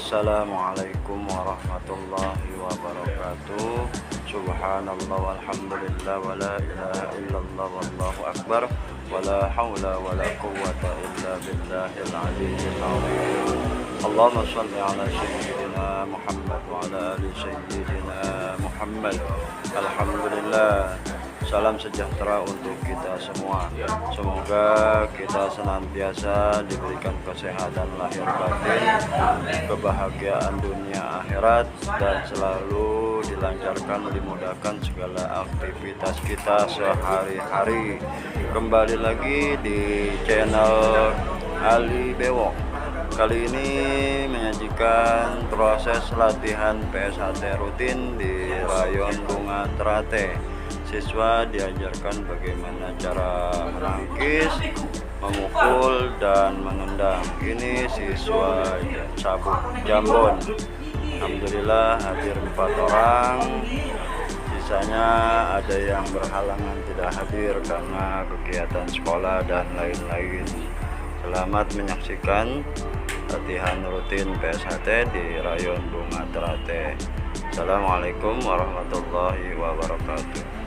Assalamualaikum warahmatullahi wabarakatuh. Subhanallah walhamdulillah wa la ilaha illallah wallahu akbar wa la hawla wa la quwwata illa billahil aliyyil azim. Allahumma shalli ala sayyidina Muhammad wa ala ali sayyidina Muhammad. Alhamdulillah. Salam sejahtera untuk kita semua. Semoga kita senantiasa diberikan kesehatan lahir batin, kebahagiaan dunia akhirat, dan selalu dilancarkan, dimudahkan segala aktivitas kita sehari-hari. Kembali lagi di channel Ali Bewok. Kali ini menyajikan proses latihan PSHT rutin di Rayon Bunga Ternate. Siswa diajarkan bagaimana cara menangkis, memukul, dan menendang. Ini siswa Sabuk Jambon. Alhamdulillah hadir 4 orang. Sisanya ada yang berhalangan tidak hadir karena kegiatan sekolah dan lain-lain. Selamat menyaksikan latihan rutin PSHT di Rayon Bunga Ternate. Assalamualaikum warahmatullahi wabarakatuh.